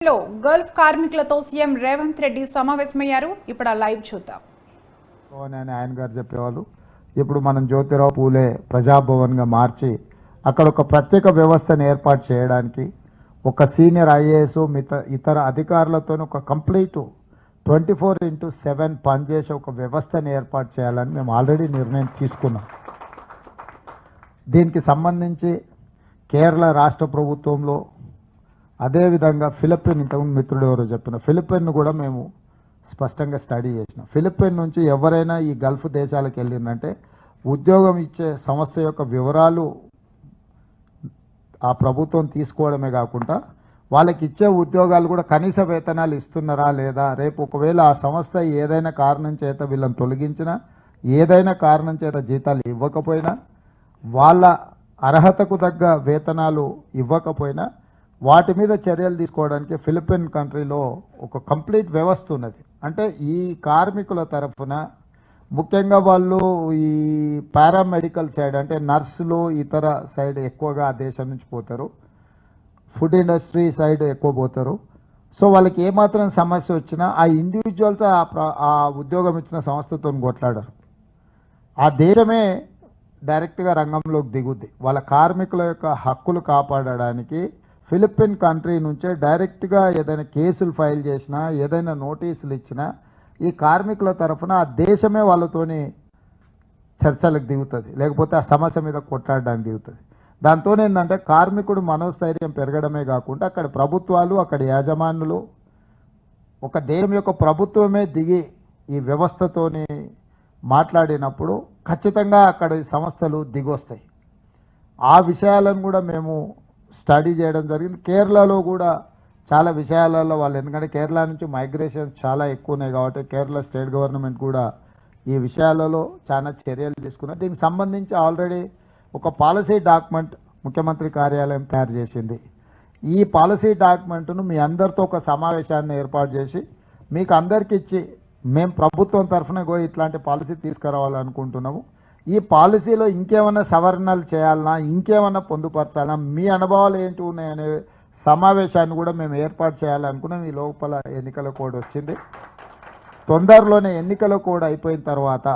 లో గల్ఫ్ కార్మికులతో సీఎం రేవంత్ రెడ్డి సమావేశమయ్యారు. ఇప్పుడు ఆ లైవ్ చూద్దాం. ఆయన గారు చెప్పేవాళ్ళు ఇప్పుడు మనం జ్యోతిరావు పూలే ప్రజాభవన్గా మార్చి అక్కడ ఒక ప్రత్యేక వ్యవస్థను ఏర్పాటు చేయడానికి ఒక సీనియర్ ఐఏఎస్ ఇతర అధికారులతో ఒక కంప్లీట్ 24/7 పనిచేసే ఒక వ్యవస్థను ఏర్పాటు చేయాలని మేము ఆల్రెడీ నిర్ణయం తీసుకున్నాం. దీనికి సంబంధించి కేరళ రాష్ట్ర ప్రభుత్వంలో అదేవిధంగా ఫిలిప్పైన్ ఇంతకుముందు మిత్రుడు ఎవరో చెప్పిన ఫిలిప్పైన్ను కూడా మేము స్పష్టంగా స్టడీ చేసినాం. ఫిలిప్పైన్ నుంచి ఎవరైనా ఈ గల్ఫ్ దేశాలకు వెళ్ళిందంటే ఉద్యోగం ఇచ్చే సంస్థ యొక్క వివరాలు ఆ ప్రభుత్వం తీసుకోవడమే కాకుండా వాళ్ళకి ఇచ్చే ఉద్యోగాలు కూడా కనీస వేతనాలు ఇస్తున్నారా లేదా, రేపు ఒకవేళ ఆ సంస్థ ఏదైనా కారణం చేత వీళ్ళని తొలగించినా, ఏదైనా కారణం చేత జీతాలు ఇవ్వకపోయినా, వాళ్ళ అర్హతకు తగ్గ వేతనాలు ఇవ్వకపోయినా వాటి మీద చర్యలు తీసుకోవడానికి ఫిలిప్పైన్ కంట్రీలో ఒక కంప్లీట్ వ్యవస్థ ఉన్నది. అంటే ఈ కార్మికుల తరఫున ముఖ్యంగా వాళ్ళు ఈ పారామెడికల్ సైడ్ అంటే నర్సులు ఇతర సైడ్ ఎక్కువగా ఆ దేశం నుంచి పోతారు, ఫుడ్ ఇండస్ట్రీ సైడ్ ఎక్కువ పోతారు. సో వాళ్ళకి ఏమాత్రం సమస్య వచ్చినా ఆ ఇండివిజువల్స్ ఆ ఉద్యోగం ఇచ్చిన సంస్థతో కొట్లాడరు. ఆ దేశమే డైరెక్ట్గా రంగంలోకి దిగుద్ది. వాళ్ళ కార్మికుల యొక్క హక్కులు కాపాడడానికి ఫిలిప్పైన్ కంట్రీ నుంచే డైరెక్ట్గా ఏదైనా కేసులు ఫైల్ చేసినా, ఏదైనా నోటీసులు ఇచ్చినా ఈ కార్మికుల తరఫున ఆ దేశమే వాళ్ళతోని చర్చలకు దిగుతుంది, లేకపోతే ఆ సమస్య మీద కొట్లాడడానికి దిగుతుంది. దాంతో ఏంటంటే కార్మికుడు మనోస్థైర్యం పెరగడమే కాకుండా అక్కడ ప్రభుత్వాలు, అక్కడ యాజమాన్యులు, ఒక దేశం యొక్క ప్రభుత్వమే దిగి ఈ వ్యవస్థతోని మాట్లాడినప్పుడు ఖచ్చితంగా అక్కడ సంస్థలు దిగొస్తాయి. ఆ విషయాలను కూడా మేము స్టడీ చేయడం జరిగింది. కేరళలో కూడా చాలా విషయాలలో వాళ్ళు, ఎందుకంటే కేరళ నుంచి మైగ్రేషన్ చాలా ఎక్కువ ఉన్నాయి కాబట్టి కేరళ స్టేట్ గవర్నమెంట్ కూడా ఈ విషయాలలో చాలా చర్యలు తీసుకున్నారు. దీనికి సంబంధించి ఆల్రెడీ ఒక పాలసీ డాక్యుమెంట్ ముఖ్యమంత్రి కార్యాలయం తయారు చేసింది. ఈ పాలసీ డాక్యుమెంట్ను మీ అందరితో ఒక సమావేశాన్ని ఏర్పాటు చేసి మీకు అందరికీ ఇచ్చి మేము ప్రభుత్వం తరఫున ఇట్లాంటి పాలసీ తీసుకురావాలనుకుంటున్నాము. ఈ పాలసీలో ఇంకేమైనా సవరణలు చేయాలన్నా, ఇంకేమైనా పొందుపరచాలన్నా, మీ అనుభవాలు ఏంటి ఉన్నాయనే సమావేశాన్ని కూడా మేము ఏర్పాటు చేయాలనుకున్నాం. ఈ లోపల ఎన్నికల కోడ్ వచ్చింది. తొందరలోనే ఎన్నికల కోడ్ అయిపోయిన తర్వాత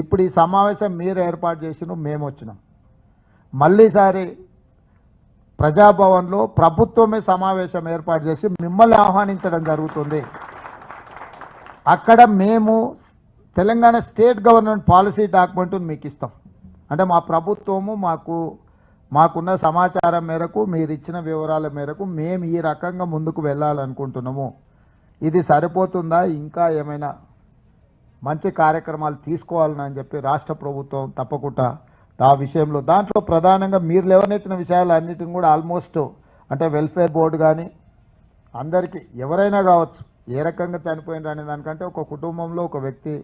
ఇప్పుడు ఈ సమావేశం మీరు ఏర్పాటు చేసిన మేము వచ్చినాం. మళ్ళీసారి ప్రజాభవన్లో ప్రభుత్వమే సమావేశం ఏర్పాటు చేసి మిమ్మల్ని ఆహ్వానించడం జరుగుతుంది. అక్కడ మేము తెలంగాణ స్టేట్ గవర్నమెంట్ పాలసీ డాక్యుమెంట్ను మీకు ఇస్తాం. అంటే మా ప్రభుత్వము మాకున్న సమాచారం మేరకు, మీరు ఇచ్చిన వివరాల మేరకు మేము ఈ రకంగా ముందుకు వెళ్ళాలనుకుంటున్నాము. ఇది సరిపోతుందా, ఇంకా ఏమైనా మంచి కార్యక్రమాలు తీసుకోవాలని చెప్పి రాష్ట్ర ప్రభుత్వం తప్పకుండా ఆ విషయంలో దాంట్లో ప్రధానంగా మీరు లేవనెత్తిన విషయాలు అన్నిటిని కూడా ఆల్మోస్ట్ అంటే వెల్ఫేర్ బోర్డు కానీ అందరికీ ఎవరైనా కావచ్చు ఏ రకంగా చనిపోయినారు అనే దానికంటే ఒక కుటుంబంలో ఒక వ్యక్తి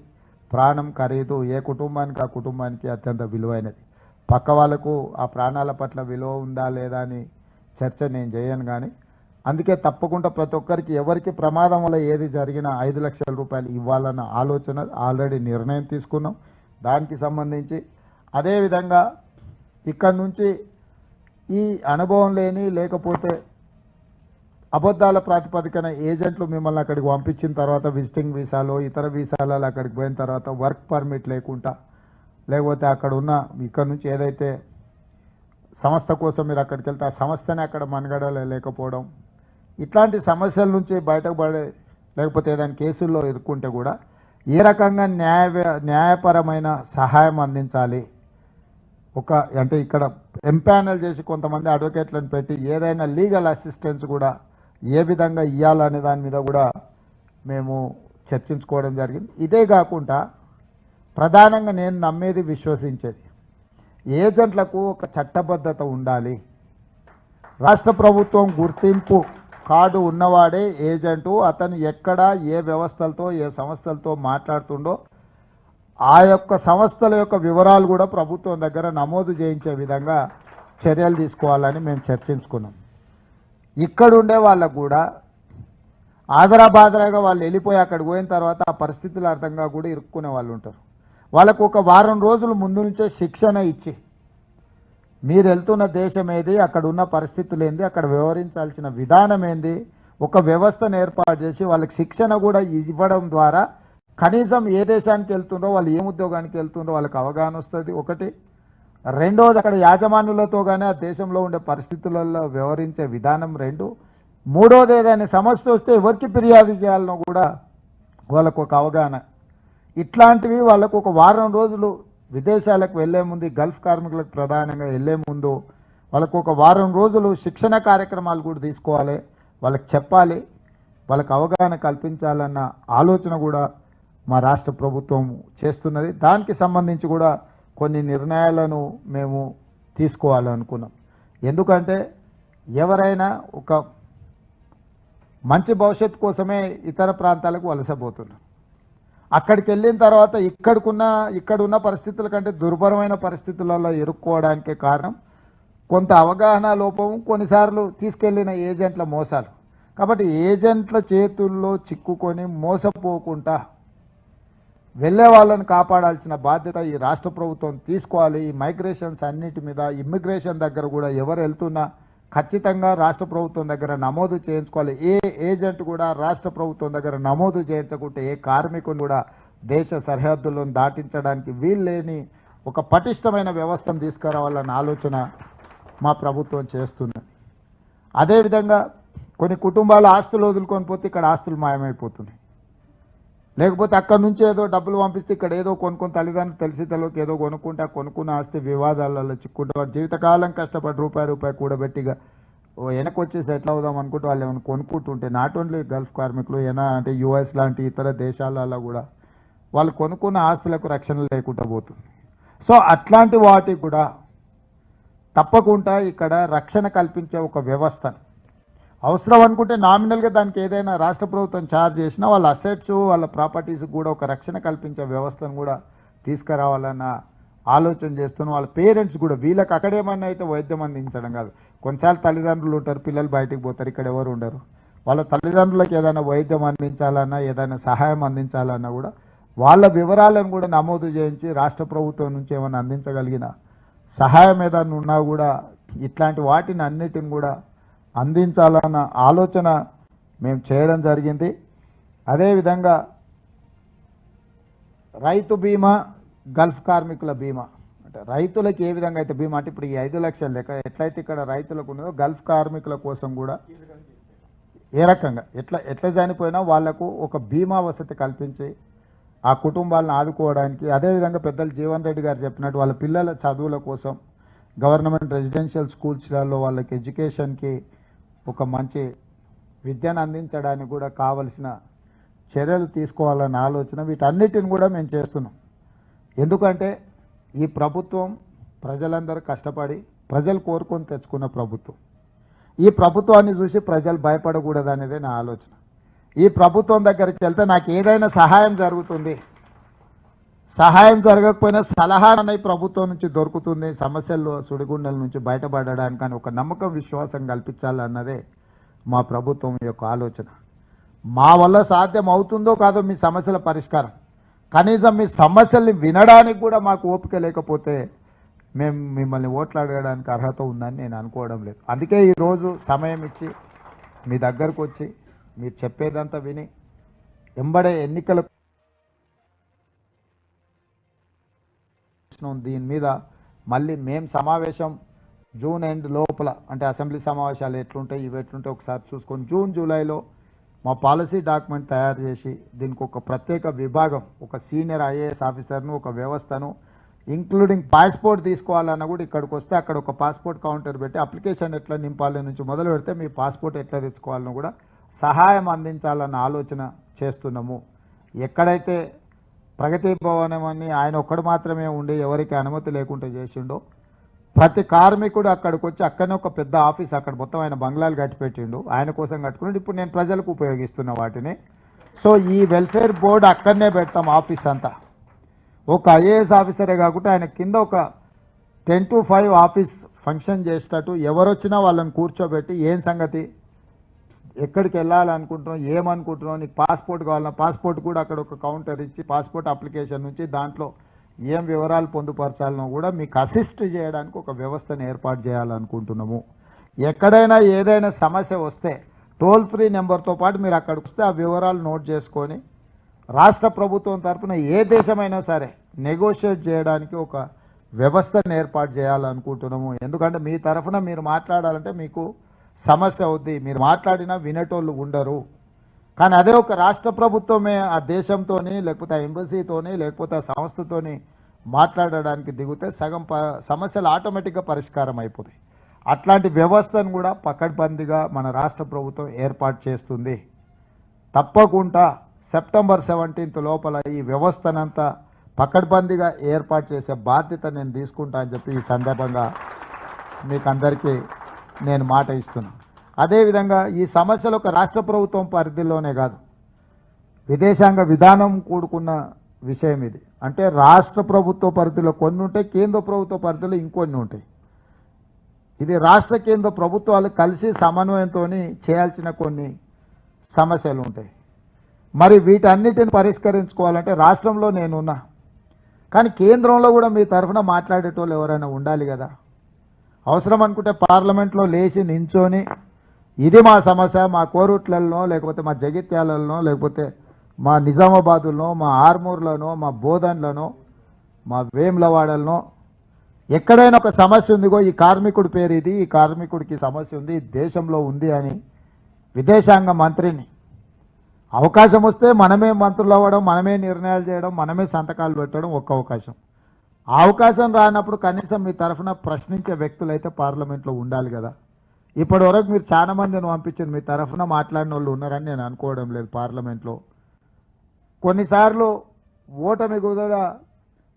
ప్రాణం ఖరీదు ఏ కుటుంబానికి ఆ కుటుంబానికి అత్యంత విలువైనది. పక్క వాళ్ళకు ఆ ప్రాణాల పట్ల విలువ ఉందా లేదా అని చర్చ నేను చేయను. కానీ అందుకే తప్పకుండా ప్రతి ఒక్కరికి ఎవరికి ప్రమాదం వల్ల ఏది జరిగినా 5 లక్షల రూపాయలు ఇవ్వాలన్న ఆలోచన ఆల్రెడీ నిర్ణయం తీసుకున్నాం. దానికి సంబంధించి అదేవిధంగా ఇక్కడి నుంచి ఈ అనుభవం లేని లేకపోతే అబద్ధాల ప్రాతిపదికన ఏజెంట్లు మిమ్మల్ని అక్కడికి పంపించిన తర్వాత విజిటింగ్ వీసాలో ఇతర వీసాలలో అక్కడికి పోయిన తర్వాత వర్క్ పర్మిట్ లేకుండా, లేకపోతే అక్కడ ఉన్న ఇక్కడ నుంచి ఏదైతే సంస్థ కోసం మీరు అక్కడికి వెళ్తే ఆ సంస్థనే అక్కడ మనుగడలో లేకపోవడం, ఇట్లాంటి సమస్యల నుంచి బయటపడే లేకపోతే ఏదైనా కేసుల్లో ఇరుక్కుంటే కూడా ఏ రకంగా న్యాయపరమైన సహాయం అందించాలి, అంటే ఇక్కడ ఎంపానల్ చేసి కొంతమంది అడ్వకేట్లను పెట్టి ఏదైనా లీగల్ అసిస్టెన్స్ కూడా ఏ విధంగా ఇవ్వాలనే దాని మీద కూడా మేము చర్చించుకోవడం జరిగింది. ఇదే కాకుండా ప్రధానంగా నేను నమ్మేది విశ్వసించేది ఏజెంట్లకు ఒక చట్టబద్ధత ఉండాలి. రాష్ట్ర ప్రభుత్వం గుర్తింపు కార్డు ఉన్నవాడే ఏజెంటు. అతను ఎక్కడ ఏ వ్యవస్థలతో ఏ సంస్థలతో మాట్లాడుతుండో ఆ యొక్క సంస్థల యొక్క వివరాలు కూడా ప్రభుత్వం దగ్గర నమోదు చేయించే విధంగా చర్యలు తీసుకోవాలని మేము చర్చించుకున్నాం. ఇక్కడుండే వాళ్ళకు కూడా ఆదరాబాదరాగా వాళ్ళు వెళ్ళిపోయి అక్కడికి పోయిన తర్వాత ఆ పరిస్థితులు అర్థంగా కూడా ఇరుక్కునే వాళ్ళు ఉంటారు. వాళ్ళకు ఒక వారం రోజులు ముందు నుంచే శిక్షణ ఇచ్చి మీరు వెళ్తున్న దేశం ఏది, అక్కడ ఉన్న పరిస్థితులు ఏంది, అక్కడ వ్యవహరించాల్సిన విధానం ఏంది, ఒక వ్యవస్థను ఏర్పాటు చేసి వాళ్ళకి శిక్షణ కూడా ఇవ్వడం ద్వారా కనీసం ఏ దేశానికి వెళ్తుండ్రో వాళ్ళు ఏ ఉద్యోగానికి వెళ్తుండ్రో వాళ్ళకి అవగాహన వస్తుంది ఒకటి. రెండవది అక్కడ యాజమాన్యులతో కానీ ఆ దేశంలో ఉండే పరిస్థితులలో వ్యవహరించే విధానం రెండు. మూడవది ఏదైనా సమస్య వస్తే ఎవరికి ఫిర్యాదు చేయాలనో కూడా వాళ్ళకు ఒక అవగాహన. ఇట్లాంటివి వాళ్ళకు ఒక వారం రోజులు విదేశాలకు వెళ్లే ముందు, గల్ఫ్ కార్మికులకు ప్రధానంగా వెళ్లే ముందు వాళ్ళకు ఒక వారం రోజులు శిక్షణ కార్యక్రమాలు కూడా తీసుకోవాలి, వాళ్ళకి చెప్పాలి, వాళ్ళకి అవగాహన కల్పించాలన్న ఆలోచన కూడా మా రాష్ట్ర ప్రభుత్వం చేస్తున్నది. దానికి సంబంధించి కూడా కొన్ని నిర్ణయాలను మేము తీసుకోవాలనుకున్నాం. ఎందుకంటే ఎవరైనా ఒక మంచి భవిష్యత్తు కోసమే ఇతర ప్రాంతాలకు వలసపోతున్నారు. అక్కడికి వెళ్ళిన తర్వాత ఇక్కడున్న పరిస్థితుల కంటే దుర్భరమైన పరిస్థితులలో ఇరుక్కోవడానికే కారణం కొంత అవగాహన లోపం, కొన్నిసార్లు తీసుకెళ్లిన ఏజెంట్ల మోసాలు. కాబట్టి ఏజెంట్ల చేతుల్లో చిక్కుకొని మోసపోకుండా వెళ్ళే వాళ్ళని కాపాడాల్సిన బాధ్యత ఈ రాష్ట్ర ప్రభుత్వం తీసుకోవాలి. ఈ మైగ్రేషన్స్ అన్నిటి మీద, ఇమ్మిగ్రేషన్ దగ్గర కూడా ఎవరు వెళ్తున్నా ఖచ్చితంగా రాష్ట్ర ప్రభుత్వం దగ్గర నమోదు చేయించుకోవాలి. ఏ ఏజెంట్ కూడా రాష్ట్ర ప్రభుత్వం దగ్గర నమోదు చేయించకుంటే ఏ కార్మికుని కూడా దేశ సరిహద్దులను దాటించడానికి వీల్లేని ఒక పటిష్టమైన వ్యవస్థను తీసుకురావాలన్న ఆలోచన మా ప్రభుత్వం చేస్తుంది. అదేవిధంగా కొన్ని కుటుంబాల ఆస్తులు వదులుకొని పోతే ఇక్కడ ఆస్తులు మాయమైపోతున్నాయి. లేకపోతే అక్కడ నుంచి ఏదో డబ్బులు పంపిస్తే ఇక్కడ ఏదో కొనుక్కొని తల్లిదండ్రులు తెలిసి తెలియక ఏదో కొనుక్కుంటే ఆ కొనుక్కున్న ఆస్తి వివాదాలలో చిక్కుంటే జీవితకాలం కష్టపడి రూపాయి కూడబెట్టిగా వెనక్కి వచ్చేసి ఎట్లా అవుదాం అనుకుంటే వాళ్ళు ఏమైనా కొనుక్కుంటుంటే, నాట్ ఓన్లీ గల్ఫ్ కార్మికులు అంటే యుఎస్ లాంటి ఇతర దేశాలలో కూడా వాళ్ళు కొనుక్కున్న ఆస్తులకు రక్షణ లేకుండా పోతుంది. సో అట్లాంటి వాటికి కూడా తప్పకుండా ఇక్కడ రక్షణ కల్పించే ఒక వ్యవస్థ అవసరం అనుకుంటే నామినల్గా దానికి ఏదైనా రాష్ట్ర ప్రభుత్వం ఛార్జ్ చేసినా వాళ్ళ అసెట్స్, వాళ్ళ ప్రాపర్టీస్కి కూడా ఒక రక్షణ కల్పించే వ్యవస్థను కూడా తీసుకురావాలన్న ఆలోచన చేస్తున్నాం. వాళ్ళ పేరెంట్స్ కూడా వీళ్ళకి అక్కడేమన్నా అయితే వైద్యం అందించడం కాదు. కొన్నిసార్లు తల్లిదండ్రులు ఉంటారు, పిల్లలు బయటికి పోతారు, ఇక్కడ ఎవరు ఉండరు. వాళ్ళ తల్లిదండ్రులకు ఏదైనా వైద్యం అందించాలన్నా, ఏదైనా సహాయం అందించాలన్నా కూడా వాళ్ళ వివరాలను కూడా నమోదు చేయించి రాష్ట్ర ప్రభుత్వం నుంచి ఏమైనా అందించగలిగిన సహాయం ఏదైనా ఉన్నా కూడా ఇట్లాంటి వాటిని అన్నిటిని కూడా అందించాలన్న ఆలోచన మేము చేయడం జరిగింది. అదేవిధంగా రైతు బీమా, గల్ఫ్ కార్మికుల బీమా అంటే రైతులకు ఏ విధంగా అయితే బీమా అంటే ఇప్పుడు ఈ 5 లక్షల లెక్క ఎట్లయితే ఇక్కడ రైతులకు ఉన్నదో గల్ఫ్ కార్మికుల కోసం కూడా ఏ రకంగా ఎట్లా చనిపోయినా వాళ్లకు ఒక బీమా వసతి కల్పించి ఆ కుటుంబాలను ఆదుకోవడానికి, అదేవిధంగా పెద్దలు జీవన్ రెడ్డి గారు చెప్పినట్టు వాళ్ళ పిల్లల చదువుల కోసం గవర్నమెంట్ రెసిడెన్షియల్ స్కూల్స్లలో వాళ్ళకి ఎడ్యుకేషన్కి ఒక మంచి విద్యను అందించడానికి కూడా కావలసిన చర్యలు తీసుకోవాలన్న ఆలోచన వీటన్నిటిని కూడా మేము చేస్తున్నాం. ఎందుకంటే ఈ ప్రభుత్వం ప్రజలందరూ కష్టపడి ప్రజలు కోరుకొని తెచ్చుకున్న ప్రభుత్వం. ఈ ప్రభుత్వాన్ని చూసి ప్రజలు భయపడకూడదు అనేదే నా ఆలోచన. ఈ ప్రభుత్వం దగ్గరికి వెళ్తే నాకు ఏదైనా సహాయం జరుగుతుంది, సహాయం జరగకపోయినా సలహా అనే ప్రభుత్వం నుంచి దొరుకుతుంది, సమస్యలు సుడిగుండల నుంచి బయటపడడానికి అని ఒక నమ్మకం, విశ్వాసం కల్పించాలన్నదే మా ప్రభుత్వం యొక్క ఆలోచన. మా వల్ల సాధ్యం అవుతుందో కాదో మీ సమస్యల పరిష్కారం, కనీసం మీ సమస్యల్ని వినడానికి కూడా మాకు ఓపిక లేకపోతే మేము మిమ్మల్ని ఓట్లు అడగడానికి అర్హత ఉందని నేను అనుకోవడం లేదు. అందుకే ఈరోజు సమయం ఇచ్చి మీ దగ్గరకు వచ్చి మీరు చెప్పేదంతా విని ఎంబడే ఎన్నికల దీని మీద మళ్ళీ మేము సమావేశం జూన్ ఎండ్ లోపల అంటే అసెంబ్లీ సమావేశాలు ఎట్లుంటాయి ఇవి ఎట్లుంటాయి ఒకసారి చూసుకొని జూన్ జూలైలో మా పాలసీ డాక్యుమెంట్ తయారు చేసి దీనికి ఒక ప్రత్యేక విభాగం, ఒక సీనియర్ ఐఏఎస్ ఆఫీసర్ను, ఒక వ్యవస్థను ఇంక్లూడింగ్ పాస్పోర్ట్ తీసుకోవాలన్నా కూడా ఇక్కడికి వస్తే అక్కడ ఒక పాస్పోర్ట్ కౌంటర్ పెట్టి అప్లికేషన్ ఎట్లా నింపాలి నుంచి మొదలు పెడితే మీ పాస్పోర్ట్ ఎట్లా తెచ్చుకోవాలని కూడా సహాయం అందించాలన్న ఆలోచన చేస్తున్నాము. ఎక్కడైతే ప్రగతి భవనం అని ఆయన ఒక్కడు మాత్రమే ఉండి ఎవరికి అనుమతి లేకుండా చేసిండో ప్రతి కార్మికుడు అక్కడికి వచ్చి అక్కడనే ఒక పెద్ద ఆఫీస్, అక్కడ మొత్తం ఆయన బంగ్లాలు కట్టిపెట్టిండు, ఆయన కోసం కట్టుకున్నాడు. ఇప్పుడు నేను ప్రజలకు ఉపయోగిస్తున్న వాటిని. సో ఈ వెల్ఫేర్ బోర్డు అక్కడనే పెడతాం ఆఫీస్ అంతా. ఒక ఐఏఎస్ ఆఫీసరే కాకుండా ఆయన కింద ఒక 10 to 5 ఆఫీస్ ఫంక్షన్ చేసేటట్టు ఎవరు వచ్చినా వాళ్ళని కూర్చోబెట్టి ఏం సంగతి, ఎక్కడికి వెళ్ళాలనుకుంటున్నాం, ఏమనుకుంటున్నాం, నీకు పాస్పోర్ట్ కావాలన్నా పాస్పోర్ట్ కూడా అక్కడ ఒక కౌంటర్ ఇచ్చి పాస్పోర్ట్ అప్లికేషన్ నుంచి దాంట్లో ఏం వివరాలు పొందుపరచాలనో కూడా మీకు అసిస్ట్ చేయడానికి ఒక వ్యవస్థను ఏర్పాటు చేయాలనుకుంటున్నాము. ఎక్కడైనా ఏదైనా సమస్య వస్తే టోల్ ఫ్రీ నెంబర్తో పాటు మీరు అక్కడికి వస్తే ఆ వివరాలు నోట్ చేసుకొని రాష్ట్ర ప్రభుత్వం తరఫున ఏ దేశమైనా సరే నెగోషియేట్ చేయడానికి ఒక వ్యవస్థను ఏర్పాటు చేయాలనుకుంటున్నాము. ఎందుకంటే మీ తరఫున మీరు మాట్లాడాలంటే మీకు సమస్య అవుద్ది, మీరు మాట్లాడినా వినేటోళ్ళు ఉండరు. కానీ అదే ఒక రాష్ట్ర ప్రభుత్వమే ఆ దేశంతోని లేకపోతే ఆ ఎంబసీతోని లేకపోతే ఆ సంస్థతోని మాట్లాడడానికి దిగితే సగం సమస్యలు ఆటోమేటిక్గా పరిష్కారం అయిపోతాయి. అట్లాంటి వ్యవస్థను కూడా పకడ్బందీగా మన రాష్ట్ర ప్రభుత్వం ఏర్పాటు చేస్తుంది. తప్పకుండా సెప్టెంబర్ 17 లోపల ఈ వ్యవస్థనంతా పకడ్బందీగా ఏర్పాటు చేసే బాధ్యత నేను తీసుకుంటా అని చెప్పి ఈ సందర్భంగా మీకు అందరికీ నేను మాట ఇస్తున్నాను. అదేవిధంగా ఈ సమస్యలు ఒక రాష్ట్ర ప్రభుత్వం పరిధిలోనే కాదు, విదేశాంగ విధానం కూడుకున్న విషయం ఇది. అంటే రాష్ట్ర ప్రభుత్వ పరిధిలో కొన్ని ఉంటాయి, కేంద్ర ప్రభుత్వ పరిధిలో ఇంకొన్ని ఉంటాయి. ఇది రాష్ట్ర కేంద్ర ప్రభుత్వాలు కలిసి సమన్వయంతో చేయాల్సిన కొన్ని సమస్యలు ఉంటాయి. మరి వీటన్నిటిని పరిష్కరించుకోవాలంటే రాష్ట్రంలో నేనున్నా, కానీ కేంద్రంలో కూడా మీ తరఫున మాట్లాడేటోళ్ళు ఎవరైనా ఉండాలి కదా. అవసరం అనుకుంటే పార్లమెంట్లో లేచి నించొని ఇది మా సమస్య, మా కోరుట్లలో లేకపోతే మా జగిత్యాలలో లేకపోతే మా నిజామాబాదులో మా ఆర్మూర్లోనో మా బోధన్లోనో మా వేములవాడలనో ఎక్కడైనా ఒక సమస్య ఉందిగో ఈ కార్మికుడి పేరు ఇది, ఈ కార్మికుడికి సమస్య ఉంది, దేశంలో ఉంది అని విదేశాంగ మంత్రిని అవకాశం వస్తే మనమే మంత్రులు అవ్వడం, మనమే నిర్ణయాలు చేయడం, మనమే సంతకాలు పెట్టడం ఒక్క అవకాశం. ఆ అవకాశం రానప్పుడు కనీసం మీ తరఫున ప్రశ్నించే వ్యక్తులు అయితే పార్లమెంట్లో ఉండాలి కదా. ఇప్పటి వరకు మీరు చాలా మందిని పంపించారు, మీ తరఫున మాట్లాడిన వాళ్ళు ఉన్నారని నేను అనుకోవడం లేదు. పార్లమెంట్లో కొన్నిసార్లు ఓటమి కూడా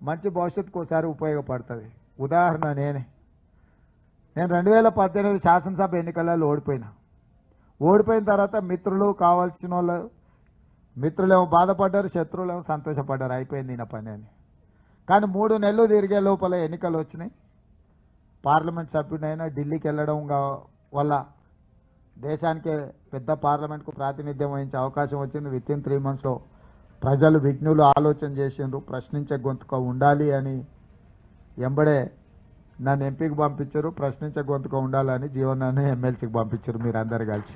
మంచి భవిష్యత్తుకు ఒకసారి ఉపయోగపడుతుంది. ఉదాహరణ నేను 2018 శాసనసభ ఎన్నికలలో ఓడిపోయిన తర్వాత మిత్రులు కావాల్సిన వాళ్ళు మిత్రులేమో బాధపడ్డారు, శత్రువులేమో సంతోషపడ్డారు, అయిపోయింది నా పని అని. కానీ 3 నెలలు తిరిగే లోపల ఎన్నికలు వచ్చినాయి. పార్లమెంట్ సభ్యుడైనా ఢిల్లీకి వెళ్ళడం వల్ల దేశానికే పెద్ద పార్లమెంట్కు ప్రాతినిధ్యం వహించే అవకాశం వచ్చింది. వితిన్ 3 monthsలో ప్రజలు విఘ్నులు ఆలోచన చేసిండ్రు, ప్రశ్నించే గొంతుక ఉండాలి అని ఎంబడే నన్ను ఎంపీకి పంపించారు, ప్రశ్నించే గొంతుక ఉండాలని జీవనాన్ని ఎమ్మెల్సీకి పంపించారు మీరు అందరు కలిసి.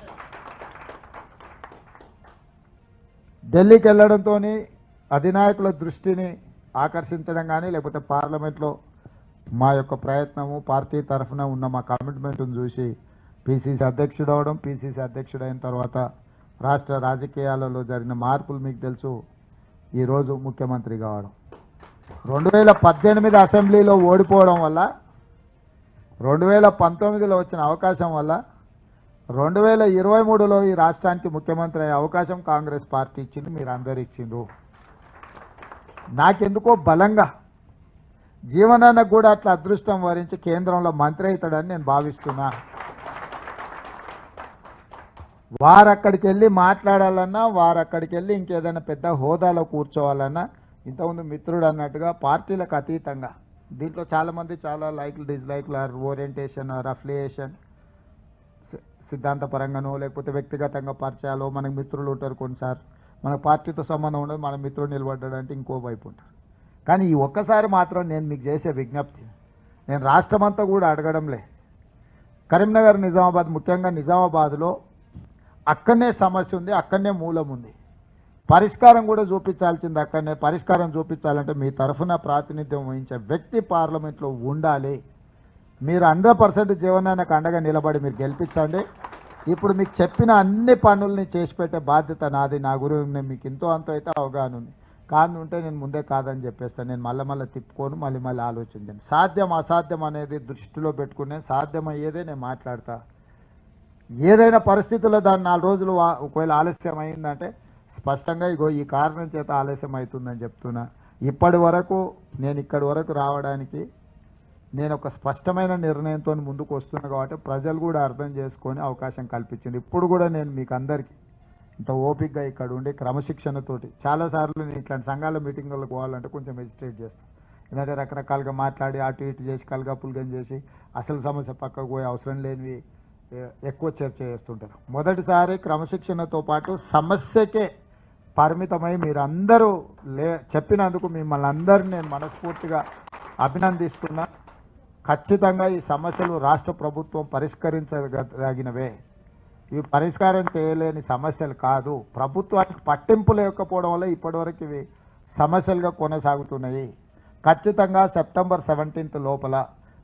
ఢిల్లీకి వెళ్ళడంతో అధినాయకుల దృష్టిని ఆకర్షించడం కానీ లేకపోతే పార్లమెంట్లో మా యొక్క ప్రయత్నము పార్టీ తరఫున ఉన్న మా కమిట్మెంట్ను చూసి పిసిసి అధ్యక్షుడు అవడం, పిసిసి అధ్యక్షుడు అయిన తర్వాత రాష్ట్ర రాజకీయాలలో జరిగిన మార్పులు మీకు తెలుసు. ఈరోజు ముఖ్యమంత్రి కావడం, 2018 అసెంబ్లీలో ఓడిపోవడం వల్ల 2019లో వచ్చిన అవకాశం వల్ల 2023లో ఈ రాష్ట్రానికి ముఖ్యమంత్రి అయ్యే అవకాశం కాంగ్రెస్ పార్టీ ఇచ్చింది, మీరు అందరు ఇచ్చిండ్రు. నాకెందుకో బలంగా జీవనానికి కూడా అట్లా అదృష్టం వరించి కేంద్రంలో మంత్రి అవుతాడని నేను భావిస్తున్నా. వారక్కడికి వెళ్ళి మాట్లాడాలన్నా, వారక్కడికి వెళ్ళి ఇంకేదైనా పెద్ద హోదాలో కూర్చోవాలన్నా, ఇంతకుముందు మిత్రుడు అన్నట్టుగా పార్టీలకు అతీతంగా దీంట్లో చాలామంది చాలా లైక్లు డిస్లైక్లు ఆర్ ఓరియంటేషన్ ఆర్ అఫిలియేషన్ సిద్ధాంతపరంగానో లేకపోతే వ్యక్తిగతంగా పరిచయాలు మనకు మిత్రులు ఉంటారు. కొన్నిసార్లు మన పార్టీతో సంబంధం ఉండదు, మన మిత్రుడు నిలబడ్డాడంటే ఇంకో వైపు ఉంటారు. కానీ ఈ ఒక్కసారి మాత్రం నేను మీకు చేసే విజ్ఞప్తి, నేను రాష్ట్రమంతా కూడా అడగడంలే, కరీంనగర్ నిజామాబాద్ ముఖ్యంగా నిజామాబాద్లో అక్కడనే సమస్య ఉంది, అక్కడనే మూలం ఉంది, పరిష్కారం కూడా చూపించాల్సింది అక్కడనే. పరిష్కారం చూపించాలంటే మీ తరఫున ప్రాతినిధ్యం వహించే వ్యక్తి పార్లమెంట్లో ఉండాలి. మీరు 100% జీవనానికి అండగా నిలబడి మీరు గెలిపించండి. ఇప్పుడు మీకు చెప్పిన అన్ని పనుల్ని చేసి పెట్టే బాధ్యత నాది. నా గురించి మీకు ఎంతో అంత అయితే అవగాహన ఉంది. కాదు ఉంటే నేను ముందే కాదని చెప్పేస్తాను. నేను మళ్ళీ తిప్పుకోను, మళ్ళీ ఆలోచించండి. సాధ్యం అసాధ్యం అనేది దృష్టిలో పెట్టుకునే సాధ్యమయ్యేదే నేను మాట్లాడతా. ఏదైనా పరిస్థితుల్లో దాన్ని 4 రోజులు ఒకవేళ ఆలస్యం అయిందంటే స్పష్టంగా ఇగో ఈ కారణం చేత ఆలస్యం అవుతుందని చెప్తున్నా. ఇప్పటి వరకు నేను ఇక్కడి వరకు రావడానికి నేను ఒక స్పష్టమైన నిర్ణయంతో ముందుకు వస్తున్నా కాబట్టి ప్రజలు కూడా అర్థం చేసుకొని అవకాశం కల్పించింది. ఇప్పుడు కూడా నేను మీకు అందరికీ ఇంత ఓపికగా ఇక్కడ ఉండి క్రమశిక్షణతోటి చాలాసార్లు నేను ఇట్లాంటి సంఘాల మీటింగులకు పోవాలంటే కొంచెం హెజిటేట్ చేస్తాను. ఎందుకంటే రకరకాలుగా మాట్లాడి అటు ఇటు చేసి కలగపులగం చేసి అసలు సమస్య పక్కకు పోయే అవసరం లేనివి ఎక్కువ చర్చ చేస్తుంటారు. మొదటిసారి క్రమశిక్షణతో పాటు సమస్యకే పరిమితమై మీరందరూ చెప్పినందుకు మిమ్మల్ని అందరినీ నేను మనస్ఫూర్తిగా అభినందిస్తున్నా. ఖచ్చితంగా ఈ సమస్యలు రాష్ట్ర ప్రభుత్వం పరిష్కరించదగినవే. ఇవి పరిష్కారం చేయలేని సమస్యలు కాదు. ప్రభుత్వానికి పట్టింపు లేకపోవడం వల్ల ఇప్పటివరకు ఇవి సమస్యలుగా కొనసాగుతున్నాయి. ఖచ్చితంగా సెప్టెంబర్ 17 లోపల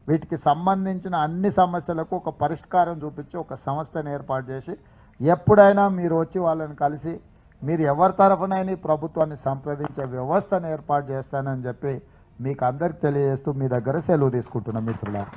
వీటికి సంబంధించిన అన్ని సమస్యలకు ఒక పరిష్కారం చూపించి ఒక సంస్థను ఏర్పాటు చేసి ఎప్పుడైనా మీరు వచ్చి వాళ్ళని కలిసి మీరు ఎవరి తరఫునైనా ఈ ప్రభుత్వాన్ని సంప్రదించే వ్యవస్థను ఏర్పాటు చేస్తానని చెప్పి మీకు అందరికి తెలియజేస్తూ మీ దగ్గర సెలవు తీసుకుంటున్నాం మిత్రులారా.